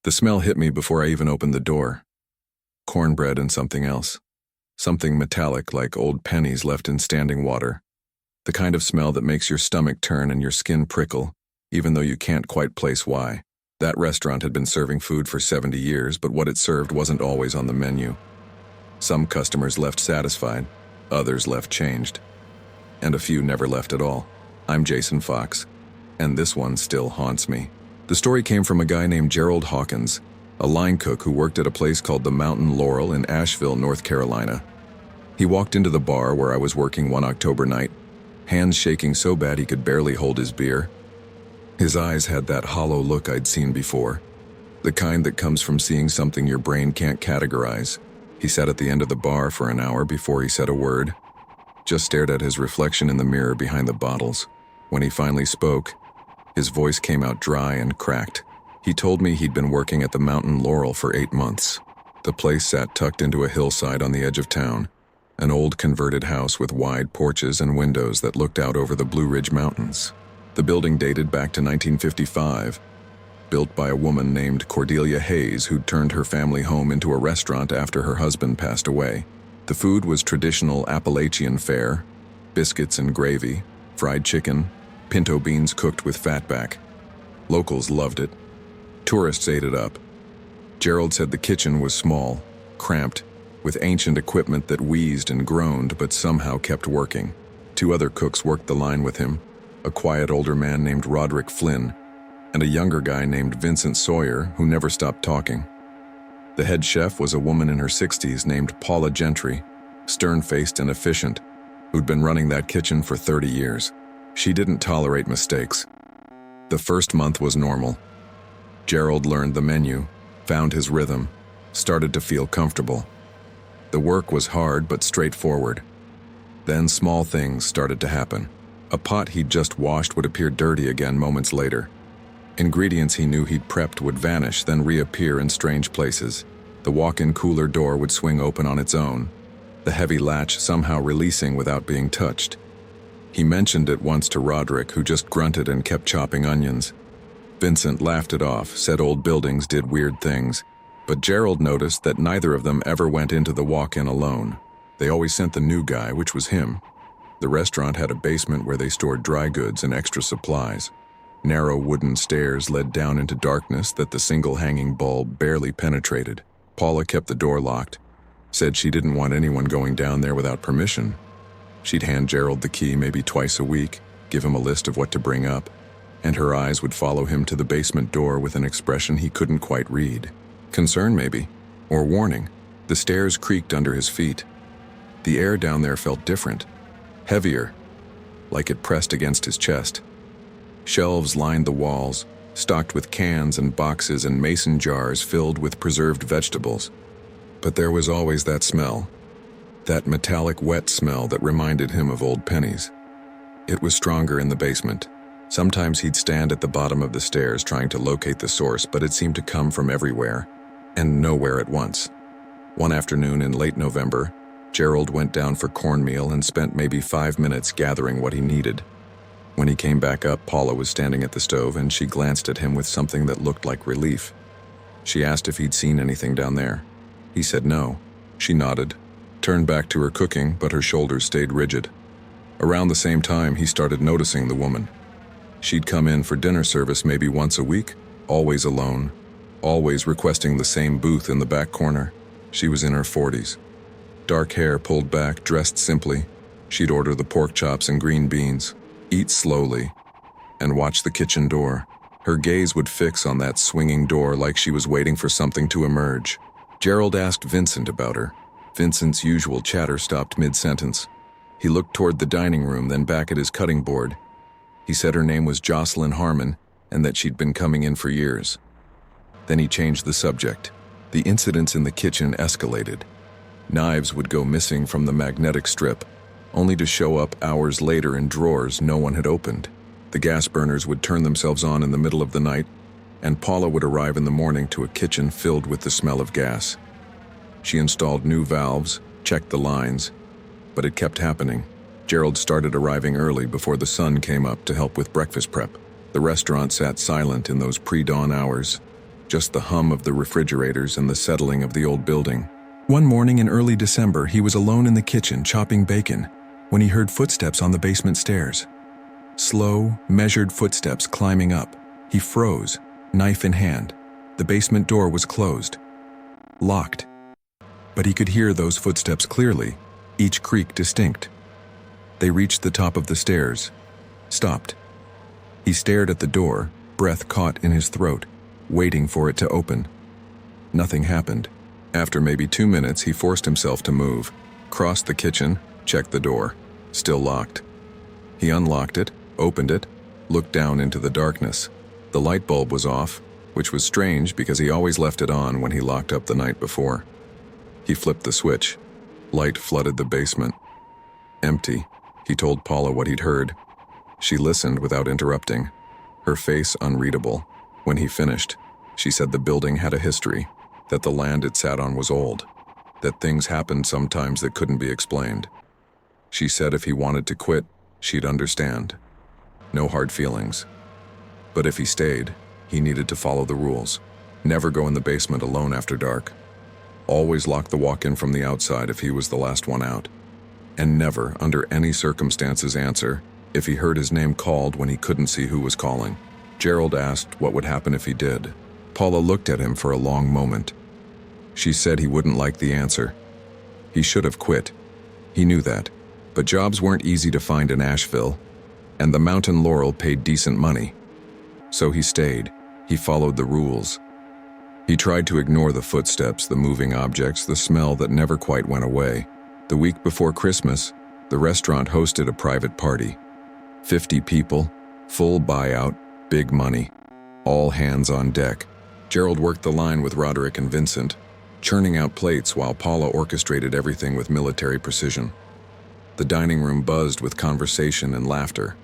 The smell hit me before I even opened the door. Cornbread and something else. Something metallic like old pennies left in standing water. The kind of smell that makes your stomach turn and your skin prickle, even though you can't quite place why. That restaurant had been serving food for 70 years, but what it served wasn't always on the menu. Some customers left satisfied, others left changed, and a few never left at all. I'm Jason Fox, and this one still haunts me. The story came from a guy named Gerald Hawkins, a line cook who worked at a place called the Mountain Laurel in Asheville, North Carolina. He walked into the bar where I was working one October night, hands shaking so bad he could barely hold his beer. His eyes had that hollow look I'd seen before, the kind that comes from seeing something your brain can't categorize. He sat at the end of the bar for an hour before he said a word, just stared at his reflection in the mirror behind the bottles. When he finally spoke, his voice came out dry and cracked. He told me he'd been working at the Mountain Laurel for 8 months. The place sat tucked into a hillside on the edge of town, an old converted house with wide porches and windows that looked out over the Blue Ridge Mountains. The building dated back to 1955, built by a woman named Cordelia Hayes who'd turned her family home into a restaurant after her husband passed away. The food was traditional Appalachian fare, biscuits and gravy, fried chicken, pinto beans cooked with fatback. Locals loved it. Tourists ate it up. Gerald said the kitchen was small, cramped, with ancient equipment that wheezed and groaned but somehow kept working. 2 other cooks worked the line with him, a quiet older man named Roderick Flynn, and a younger guy named Vincent Sawyer who never stopped talking. The head chef was a woman in her 60s named Paula Gentry, stern-faced and efficient, who'd been running that kitchen for 30 years. She didn't tolerate mistakes. The first month was normal. Gerald learned the menu, found his rhythm, started to feel comfortable. The work was hard but straightforward. Then small things started to happen. A pot he'd just washed would appear dirty again moments later. Ingredients he knew he'd prepped would vanish, then reappear in strange places. The walk-in cooler door would swing open on its own, the heavy latch somehow releasing without being touched. He mentioned it once to Roderick, who just grunted and kept chopping onions. Vincent laughed it off, said old buildings did weird things, but Gerald noticed that neither of them ever went into the walk-in alone. They always sent the new guy, which was him. The restaurant had a basement where they stored dry goods and extra supplies. Narrow wooden stairs led down into darkness that the single hanging bulb barely penetrated. Paula kept the door locked, said she didn't want anyone going down there without permission. She'd hand Gerald the key maybe twice a week, give him a list of what to bring up, and her eyes would follow him to the basement door with an expression he couldn't quite read. Concern maybe, or warning. The stairs creaked under his feet. The air down there felt different, heavier, like it pressed against his chest. Shelves lined the walls, stocked with cans and boxes and mason jars filled with preserved vegetables. But there was always that smell, that metallic wet smell that reminded him of old pennies. It was stronger in the basement. Sometimes he'd stand at the bottom of the stairs trying to locate the source, but it seemed to come from everywhere, and nowhere at once. One afternoon in late November, Gerald went down for cornmeal and spent maybe 5 minutes gathering what he needed. When he came back up, Paula was standing at the stove and she glanced at him with something that looked like relief. She asked if he'd seen anything down there. He said no. She nodded, turned back to her cooking, but her shoulders stayed rigid. Around the same time, he started noticing the woman. She'd come in for dinner service maybe once a week, always alone, always requesting the same booth in the back corner. She was in her 40s. Dark hair pulled back, dressed simply. She'd order the pork chops and green beans, eat slowly, and watch the kitchen door. Her gaze would fix on that swinging door like she was waiting for something to emerge. Gerald asked Vincent about her. Vincent's usual chatter stopped mid-sentence. He looked toward the dining room, then back at his cutting board. He said her name was Jocelyn Harmon and that she'd been coming in for years. Then he changed the subject. The incidents in the kitchen escalated. Knives would go missing from the magnetic strip, only to show up hours later in drawers no one had opened. The gas burners would turn themselves on in the middle of the night, and Paula would arrive in the morning to a kitchen filled with the smell of gas. She installed new valves, checked the lines, but it kept happening. Gerald started arriving early before the sun came up to help with breakfast prep. The restaurant sat silent in those pre-dawn hours, just the hum of the refrigerators and the settling of the old building. One morning in early December, he was alone in the kitchen chopping bacon when he heard footsteps on the basement stairs. Slow, measured footsteps climbing up. He froze, knife in hand. The basement door was closed, locked. But he could hear those footsteps clearly, each creak distinct. They reached the top of the stairs, stopped. He stared at the door, breath caught in his throat, waiting for it to open. Nothing happened. After maybe 2 minutes, he forced himself to move, crossed the kitchen, checked the door, still locked. He unlocked it, opened it, looked down into the darkness. The light bulb was off, which was strange because he always left it on when he locked up the night before. He flipped the switch. Light flooded the basement. Empty. He told Paula what he'd heard. She listened without interrupting, her face unreadable. When he finished, she said the building had a history, that the land it sat on was old, that things happened sometimes that couldn't be explained. She said if he wanted to quit, she'd understand. No hard feelings. But if he stayed, he needed to follow the rules. Never go in the basement alone after dark. Always lock the walk-in from the outside if he was the last one out. And never, under any circumstances, answer if he heard his name called when he couldn't see who was calling. Gerald asked what would happen if he did. Paula looked at him for a long moment. She said he wouldn't like the answer. He should have quit. He knew that. But jobs weren't easy to find in Asheville, and the Mountain Laurel paid decent money. So he stayed. He followed the rules. He tried to ignore the footsteps, the moving objects, the smell that never quite went away. The week before Christmas, the restaurant hosted a private party. 50 people, full buyout, big money, all hands on deck. Gerald worked the line with Roderick and Vincent, churning out plates while Paula orchestrated everything with military precision. The dining room buzzed with conversation and laughter.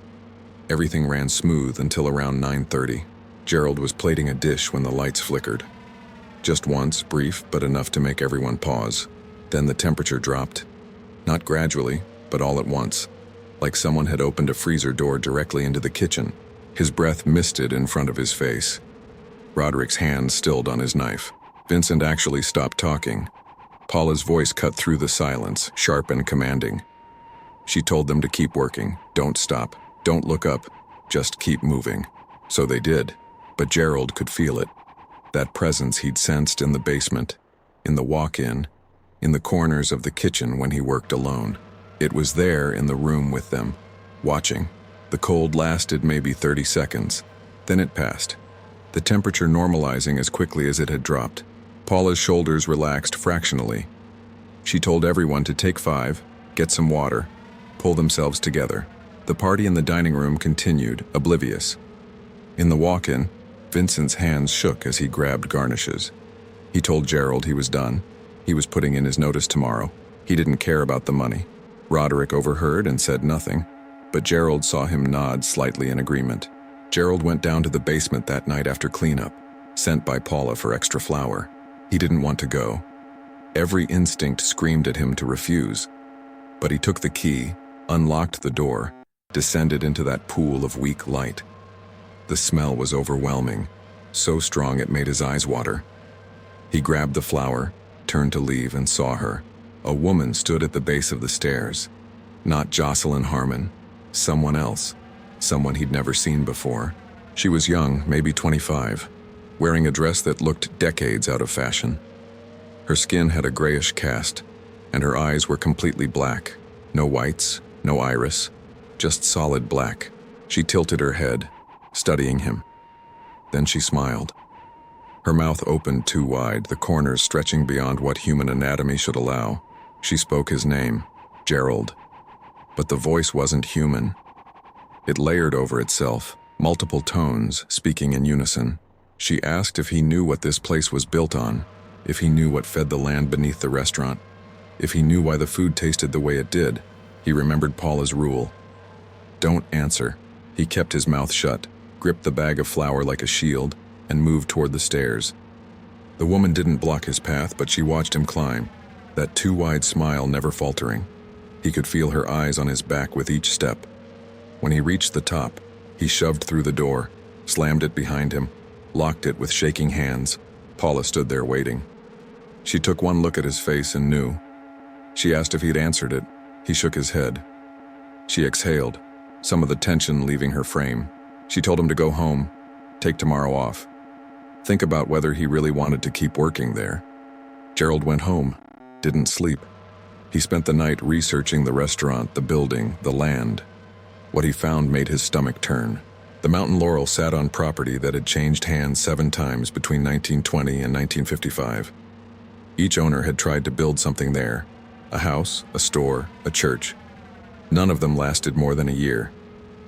Everything ran smooth until around 9:30. Gerald was plating a dish when the lights flickered. Just once, brief, but enough to make everyone pause. Then the temperature dropped. Not gradually, but all at once, like someone had opened a freezer door directly into the kitchen. His breath misted in front of his face. Roderick's hand stilled on his knife. Vincent actually stopped talking. Paula's voice cut through the silence, sharp and commanding. She told them to keep working, don't stop, don't look up, just keep moving. So they did, but Gerald could feel it. That presence he'd sensed in the basement, in the walk-in, in the corners of the kitchen when he worked alone. It was there in the room with them, watching. The cold lasted maybe 30 seconds. Then it passed, the temperature normalizing as quickly as it had dropped. Paula's shoulders relaxed fractionally. She told everyone to take 5, get some water, pull themselves together. The party in the dining room continued, oblivious. In the walk-in, Vincent's hands shook as he grabbed garnishes. He told Gerald he was done. He was putting in his notice tomorrow. He didn't care about the money. Roderick overheard and said nothing, but Gerald saw him nod slightly in agreement. Gerald went down to the basement that night after cleanup, sent by Paula for extra flour. He didn't want to go. Every instinct screamed at him to refuse. But he took the key, unlocked the door, descended into that pool of weak light. The smell was overwhelming, so strong it made his eyes water. He grabbed the flour, turned to leave, and saw her. A woman stood at the base of the stairs. Not Jocelyn Harmon, someone else, someone he'd never seen before. She was young, maybe 25, wearing a dress that looked decades out of fashion. Her skin had a grayish cast, and her eyes were completely black. No whites, no iris, just solid black. She tilted her head, studying him. Then she smiled. Her mouth opened too wide, the corners stretching beyond what human anatomy should allow. She spoke his name, Gerald. But the voice wasn't human. It layered over itself, multiple tones speaking in unison. She asked if he knew what this place was built on, if he knew what fed the land beneath the restaurant, if he knew why the food tasted the way it did. He remembered Paula's rule. Don't answer. He kept his mouth shut, gripped the bag of flour like a shield, and moved toward the stairs. The woman didn't block his path, but she watched him climb, that too wide smile never faltering. He could feel her eyes on his back with each step. When he reached the top, he shoved through the door, slammed it behind him, locked it with shaking hands. Paula stood there waiting. She took one look at his face and knew. She asked if he'd answered it. He shook his head. She exhaled, some of the tension leaving her frame. She told him to go home, take tomorrow off. Think about whether he really wanted to keep working there. Gerald went home, didn't sleep. He spent the night researching the restaurant, the building, the land. What he found made his stomach turn. The Mountain Laurel sat on property that had changed hands 7 times between 1920 and 1955. Each owner had tried to build something there, a house, a store, a church. None of them lasted more than a year.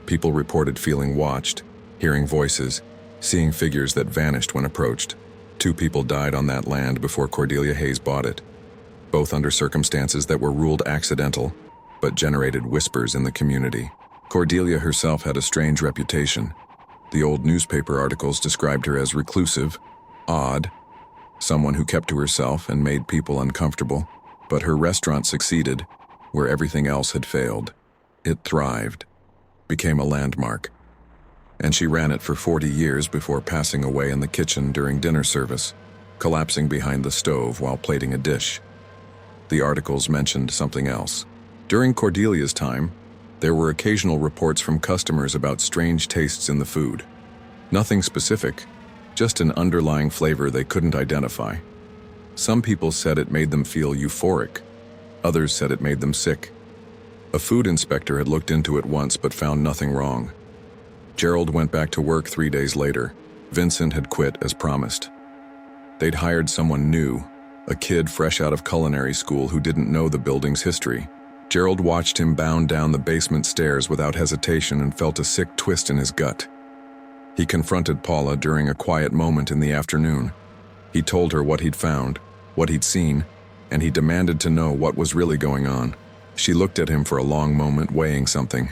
People reported feeling watched, hearing voices, seeing figures that vanished when approached. 2 people died on that land before Cordelia Hayes bought it, both under circumstances that were ruled accidental, but generated whispers in the community. Cordelia herself had a strange reputation. The old newspaper articles described her as reclusive, odd, someone who kept to herself and made people uncomfortable. But her restaurant succeeded, where everything else had failed. It thrived, became a landmark. And she ran it for 40 years before passing away in the kitchen during dinner service, collapsing behind the stove while plating a dish. The articles mentioned something else. During Cordelia's time, there were occasional reports from customers about strange tastes in the food. Nothing specific, just an underlying flavor they couldn't identify. Some people said it made them feel euphoric. Others said it made them sick. A food inspector had looked into it once but found nothing wrong. Gerald went back to work 3 days later. Vincent had quit as promised. They'd hired someone new, a kid fresh out of culinary school who didn't know the building's history. Gerald watched him bound down the basement stairs without hesitation and felt a sick twist in his gut. He confronted Paula during a quiet moment in the afternoon. He told her what he'd found, what he'd seen, and he demanded to know what was really going on. She looked at him for a long moment, weighing something.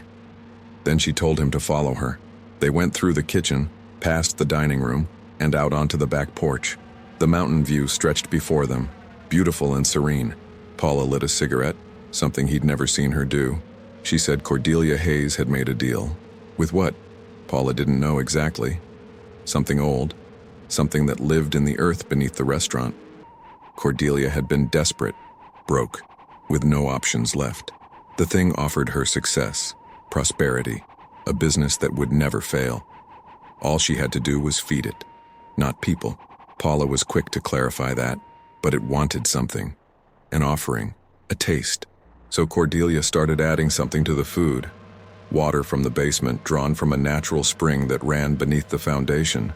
Then she told him to follow her. They went through the kitchen, past the dining room, and out onto the back porch. The mountain view stretched before them, beautiful and serene. Paula lit a cigarette, something he'd never seen her do. She said Cordelia Hayes had made a deal. With what? Paula didn't know exactly. Something old, something that lived in the earth beneath the restaurant. Cordelia had been desperate, broke, with no options left. The thing offered her success, prosperity, a business that would never fail. All she had to do was feed it, not people. Paula was quick to clarify that, but it wanted something, an offering, a taste. So Cordelia started adding something to the food. Water from the basement drawn from a natural spring that ran beneath the foundation.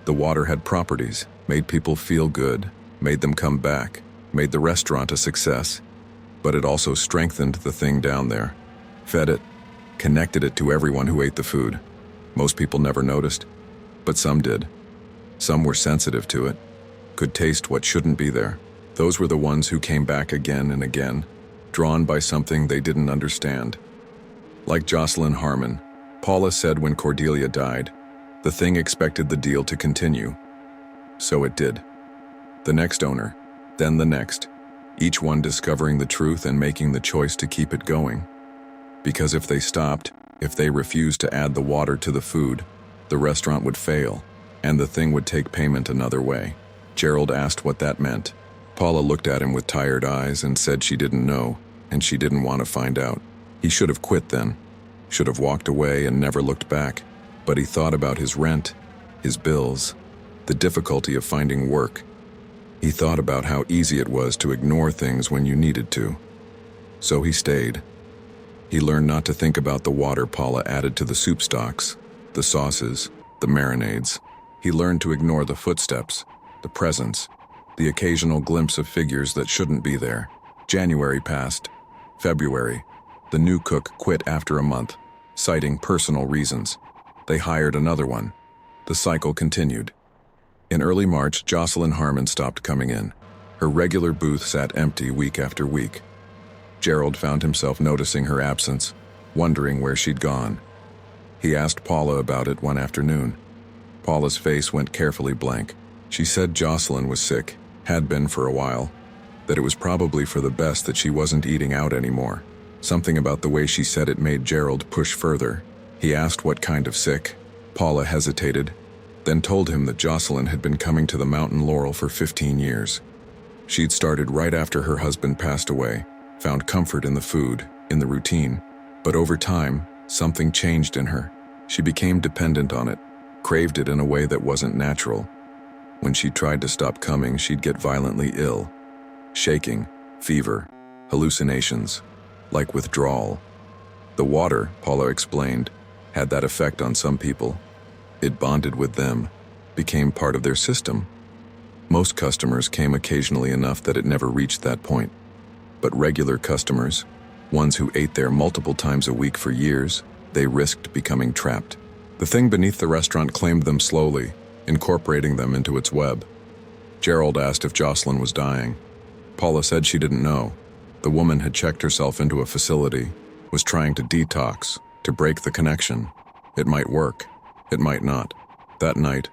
The water had properties, made people feel good, made them come back, made the restaurant a success. But it also strengthened the thing down there, fed it, connected it to everyone who ate the food. Most people never noticed, but some did. Some were sensitive to it, could taste what shouldn't be there. Those were the ones who came back again and again, drawn by something they didn't understand. Like Jocelyn Harmon, Paula said when Cordelia died, the thing expected the deal to continue. So it did. The next owner, then the next, each one discovering the truth and making the choice to keep it going. Because if they stopped, if they refused to add the water to the food, the restaurant would fail, and the thing would take payment another way. Gerald asked what that meant. Paula looked at him with tired eyes and said she didn't know, and she didn't want to find out. He should have quit then, should have walked away and never looked back. But he thought about his rent, his bills, the difficulty of finding work. He thought about how easy it was to ignore things when you needed to. So he stayed. He learned not to think about the water Paula added to the soup stocks, the sauces, the marinades. He learned to ignore the footsteps, the presence, the occasional glimpse of figures that shouldn't be there. January passed. February. The new cook quit after a month, citing personal reasons. They hired another one. The cycle continued. In early March, Jocelyn Harmon stopped coming in. Her regular booth sat empty week after week. Gerald found himself noticing her absence, wondering where she'd gone. He asked Paula about it one afternoon. Paula's face went carefully blank. She said Jocelyn was sick, had been for a while, that it was probably for the best that she wasn't eating out anymore. Something about the way she said it made Gerald push further. He asked what kind of sick. Paula hesitated, then told him that Jocelyn had been coming to the Mountain Laurel for 15 years. She'd started right after her husband passed away, found comfort in the food, in the routine, but over time, something changed in her. She became dependent on it, craved it in a way that wasn't natural. When she tried to stop coming, she'd get violently ill. Shaking, fever, hallucinations, like withdrawal. The water, Paula explained, had that effect on some people. It bonded with them, became part of their system. Most customers came occasionally enough that it never reached that point. But regular customers, ones who ate there multiple times a week for years, they risked becoming trapped. The thing beneath the restaurant claimed them slowly, incorporating them into its web. Gerald asked if Jocelyn was dying. Paula said she didn't know. The woman had checked herself into a facility, was trying to detox, to break the connection. It might work. It might not. That night,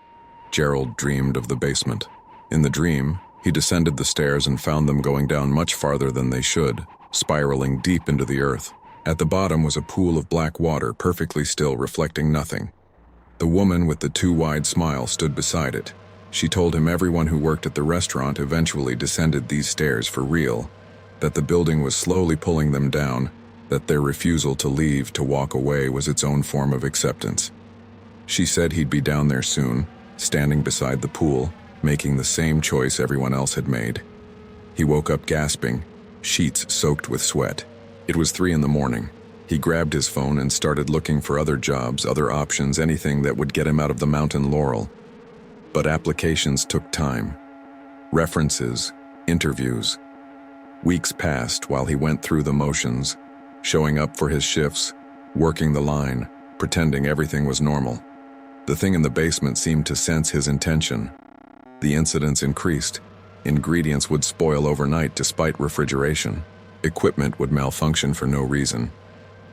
Gerald dreamed of the basement. In the dream, he descended the stairs and found them going down much farther than they should, spiraling deep into the earth. At the bottom was a pool of black water, perfectly still, reflecting nothing. The woman with the too wide smile stood beside it. She told him everyone who worked at the restaurant eventually descended these stairs for real, that the building was slowly pulling them down, that their refusal to leave, to walk away, was its own form of acceptance. She said he'd be down there soon, standing beside the pool, making the same choice everyone else had made. He woke up gasping, sheets soaked with sweat. It was 3 a.m. He grabbed his phone and started looking for other jobs, other options, anything that would get him out of the Mountain Laurel. But applications took time. References, interviews. Weeks passed while he went through the motions, showing up for his shifts, working the line, pretending everything was normal. The thing in the basement seemed to sense his intention. The incidents increased. Ingredients would spoil overnight despite refrigeration. Equipment would malfunction for no reason.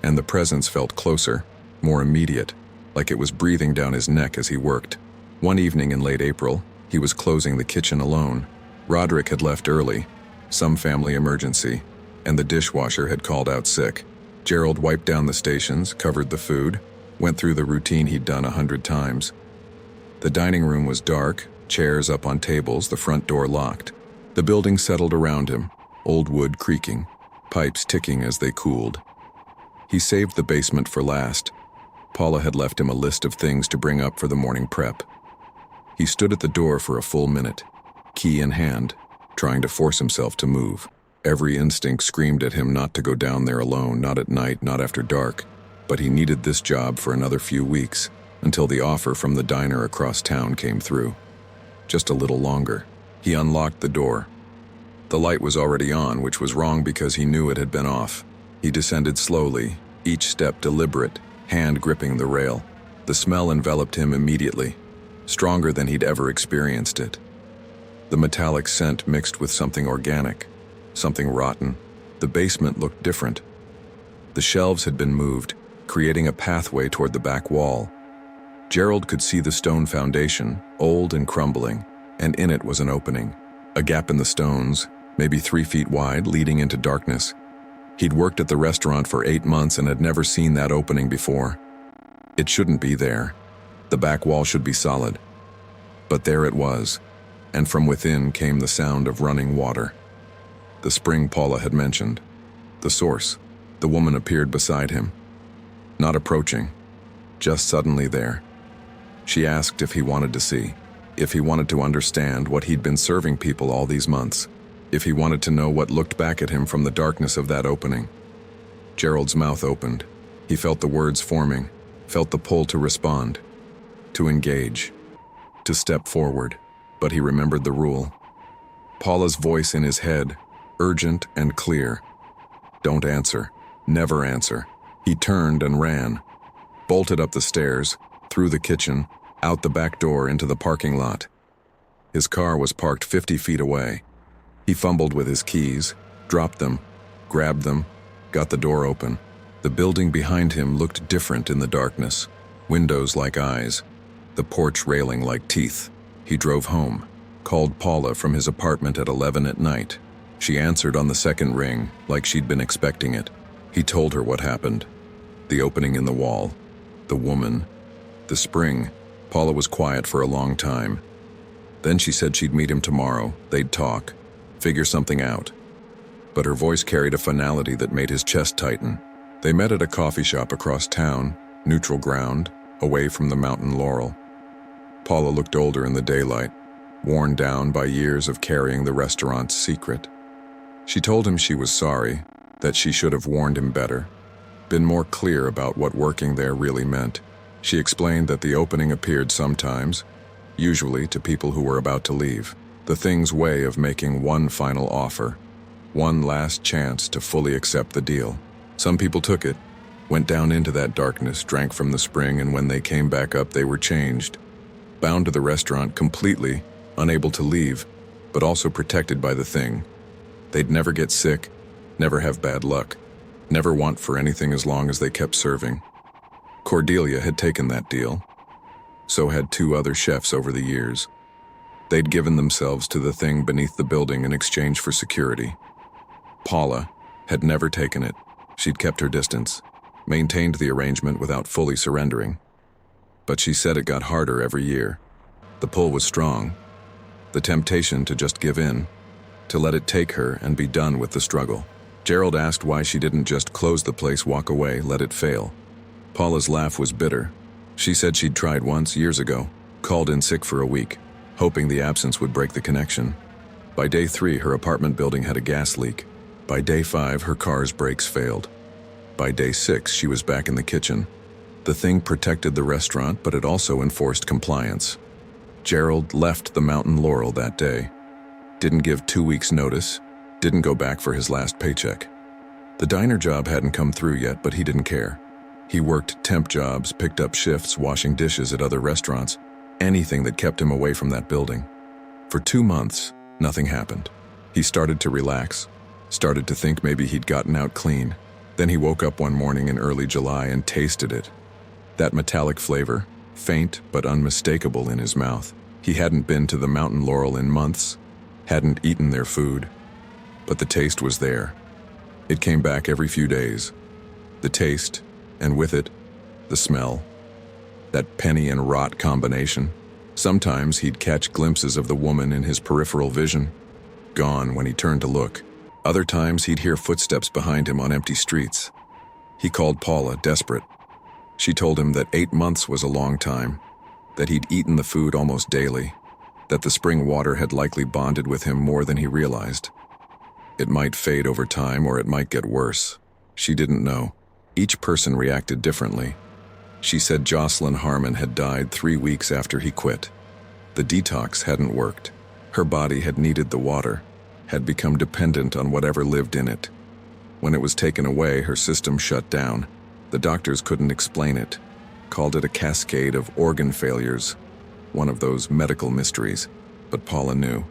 And the presence felt closer, more immediate, like it was breathing down his neck as he worked. One evening in late April, he was closing the kitchen alone. Roderick had left early, some family emergency, and the dishwasher had called out sick. Gerald wiped down the stations, covered the food, went through the routine he'd done 100 times. The dining room was dark, chairs up on tables, the front door locked. The building settled around him, old wood creaking, pipes ticking as they cooled. He saved the basement for last. Paula had left him a list of things to bring up for the morning prep. He stood at the door for a full minute, key in hand, trying to force himself to move. Every instinct screamed at him not to go down there alone, not at night, not after dark. But he needed this job for another few weeks, until the offer from the diner across town came through. Just a little longer. He unlocked the door. The light was already on, which was wrong because he knew it had been off. He descended slowly, each step deliberate, hand gripping the rail. The smell enveloped him immediately, stronger than he'd ever experienced it. The metallic scent mixed with something organic, something rotten. The basement looked different. The shelves had been moved, creating a pathway toward the back wall. Gerald could see the stone foundation, old and crumbling, and in it was an opening. A gap in the stones, maybe 3 feet wide, leading into darkness. He'd worked at the restaurant for 8 months and had never seen that opening before. It shouldn't be there. The back wall should be solid. But there it was, and from within came the sound of running water. The spring Paula had mentioned. The source. The woman appeared beside him. Not approaching, just suddenly there. She asked if he wanted to see, if he wanted to understand what he'd been serving people all these months, if he wanted to know what looked back at him from the darkness of that opening. Gerald's mouth opened. He felt the words forming, felt the pull to respond, to engage, to step forward, but he remembered the rule. Paula's voice in his head, urgent and clear. Don't answer, never answer. He turned and ran, bolted up the stairs, through the kitchen, out the back door into the parking lot. His car was parked 50 feet away. He fumbled with his keys, dropped them, grabbed them, got the door open. The building behind him looked different in the darkness, windows like eyes, the porch railing like teeth. He drove home, called Paula from his apartment at 11 at night. She answered on the second ring, like she'd been expecting it. He told her what happened. The opening in the wall, the woman, the spring. Paula was quiet for a long time. Then she said she'd meet him tomorrow, they'd talk, figure something out. But her voice carried a finality that made his chest tighten. They met at a coffee shop across town, neutral ground, away from the Mountain Laurel. Paula looked older in the daylight, worn down by years of carrying the restaurant's secret. She told him she was sorry, that she should have warned him better, been more clear about what working there really meant. She explained that the opening appeared sometimes, usually to people who were about to leave, the thing's way of making one final offer, one last chance to fully accept the deal. Some people took it, went down into that darkness, drank from the spring, and when they came back up they were changed, bound to the restaurant completely, unable to leave, but also protected by the thing. They'd never get sick, never have bad luck, never want for anything as long as they kept serving. Cordelia had taken that deal. So had 2 other chefs over the years. They'd given themselves to the thing beneath the building in exchange for security. Paula had never taken it. She'd kept her distance, maintained the arrangement without fully surrendering. But she said it got harder every year. The pull was strong. The temptation to just give in, to let it take her and be done with the struggle. Gerald asked why she didn't just close the place, walk away, let it fail. Paula's laugh was bitter. She said she'd tried once, years ago, called in sick for a week, hoping the absence would break the connection. By day 3, her apartment building had a gas leak. By day 5, her car's brakes failed. By day 6, she was back in the kitchen. The thing protected the restaurant, but it also enforced compliance. Gerald left the Mountain Laurel that day. Didn't give 2 weeks' notice, didn't go back for his last paycheck. The diner job hadn't come through yet, but he didn't care. He worked temp jobs, picked up shifts, washing dishes at other restaurants, anything that kept him away from that building. For 2 months, nothing happened. He started to relax, started to think maybe he'd gotten out clean. Then he woke up one morning in early July and tasted it. That metallic flavor, faint but unmistakable in his mouth. He hadn't been to the Mountain Laurel in months, hadn't eaten their food, but the taste was there. It came back every few days. The taste, and with it, the smell. That penny and rot combination. Sometimes he'd catch glimpses of the woman in his peripheral vision, gone when he turned to look. Other times he'd hear footsteps behind him on empty streets. He called Paula, desperate. She told him that 8 months was a long time, that he'd eaten the food almost daily, that the spring water had likely bonded with him more than he realized. It might fade over time or it might get worse. She didn't know. Each person reacted differently. She said Jocelyn Harmon had died 3 weeks after he quit. The detox hadn't worked. Her body had needed the water, had become dependent on whatever lived in it. When it was taken away, her system shut down. The doctors couldn't explain it, called it a cascade of organ failures, one of those medical mysteries. But Paula knew.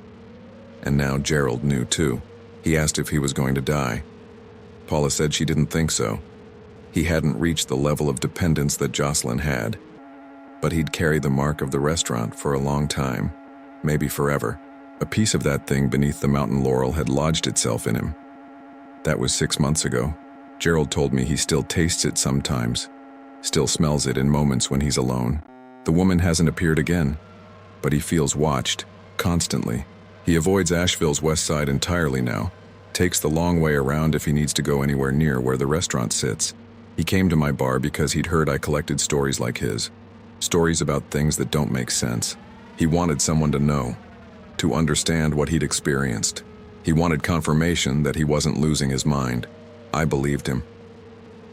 And now Gerald knew too. He asked if he was going to die. Paula said she didn't think so. He hadn't reached the level of dependence that Jocelyn had. But he'd carry the mark of the restaurant for a long time, maybe forever. A piece of that thing beneath the Mountain Laurel had lodged itself in him. That was 6 months ago. Gerald told me he still tastes it sometimes, still smells it in moments when he's alone. The woman hasn't appeared again, but he feels watched, constantly. He avoids Asheville's west side entirely now, takes the long way around if he needs to go anywhere near where the restaurant sits. He came to my bar because he'd heard I collected stories like his, stories about things that don't make sense. He wanted someone to know, to understand what he'd experienced. He wanted confirmation that he wasn't losing his mind. I believed him.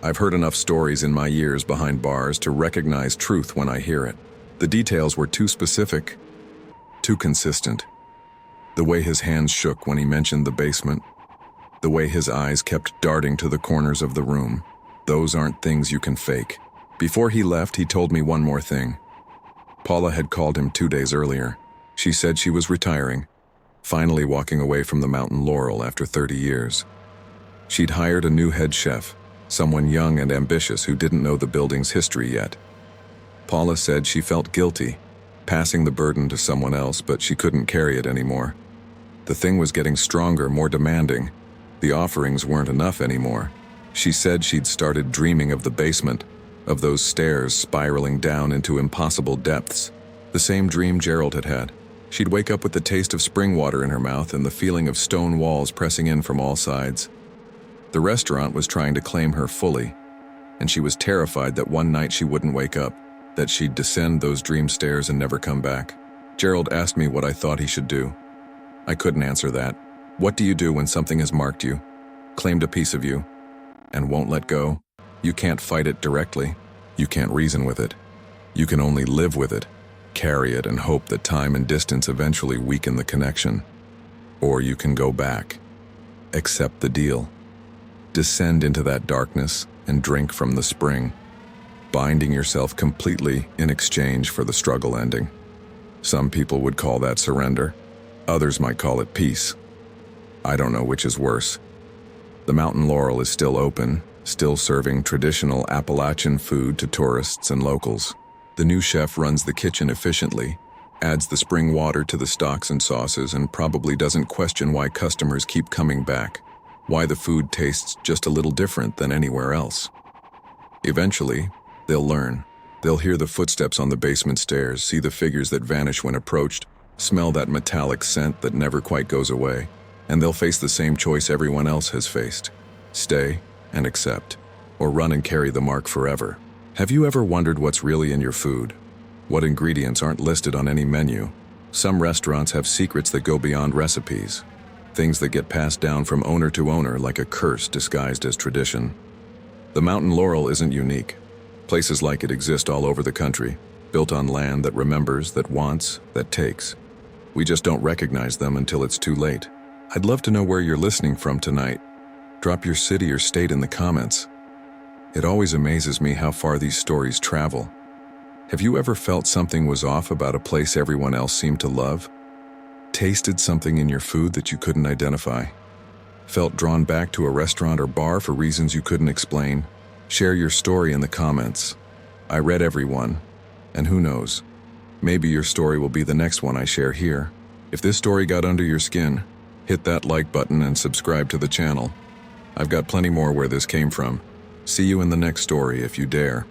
I've heard enough stories in my years behind bars to recognize truth when I hear it. The details were too specific, too consistent. The way his hands shook when he mentioned the basement, the way his eyes kept darting to the corners of the room. Those aren't things you can fake. Before he left, he told me one more thing. Paula had called him 2 days earlier. She said she was retiring, finally walking away from the Mountain Laurel after 30 years. She'd hired a new head chef, someone young and ambitious who didn't know the building's history yet. Paula said she felt guilty, passing the burden to someone else, but she couldn't carry it anymore. The thing was getting stronger, more demanding. The offerings weren't enough anymore. She said she'd started dreaming of the basement, of those stairs spiraling down into impossible depths. The same dream Gerald had had. She'd wake up with the taste of spring water in her mouth and the feeling of stone walls pressing in from all sides. The restaurant was trying to claim her fully, and she was terrified that one night she wouldn't wake up, that she'd descend those dream stairs and never come back. Gerald asked me what I thought he should do. I couldn't answer that. What do you do when something has marked you, claimed a piece of you, and won't let go? You can't fight it directly. You can't reason with it. You can only live with it, carry it, and hope that time and distance eventually weaken the connection. Or you can go back, accept the deal, descend into that darkness and drink from the spring, binding yourself completely in exchange for the struggle ending. Some people would call that surrender. Others might call it peace. I don't know which is worse. The Mountain Laurel is still open, still serving traditional Appalachian food to tourists and locals. The new chef runs the kitchen efficiently, adds the spring water to the stocks and sauces, and probably doesn't question why customers keep coming back, why the food tastes just a little different than anywhere else. Eventually, they'll learn. They'll hear the footsteps on the basement stairs, see the figures that vanish when approached, smell that metallic scent that never quite goes away, and they'll face the same choice everyone else has faced: stay and accept, or run and carry the mark forever. Have you ever wondered what's really in your food? What ingredients aren't listed on any menu? Some restaurants have secrets that go beyond recipes, things that get passed down from owner to owner like a curse disguised as tradition. The Mountain Laurel isn't unique. Places like it exist all over the country, built on land that remembers, that wants, that takes. We just don't recognize them until it's too late. I'd love to know where you're listening from tonight. Drop your city or state in the comments. It always amazes me how far these stories travel. Have you ever felt something was off about a place everyone else seemed to love? Tasted something in your food that you couldn't identify? Felt drawn back to a restaurant or bar for reasons you couldn't explain? Share your story in the comments. I read every one, and who knows, maybe your story will be the next one I share here. If this story got under your skin, hit that like button and subscribe to the channel. I've got plenty more where this came from. See you in the next story if you dare.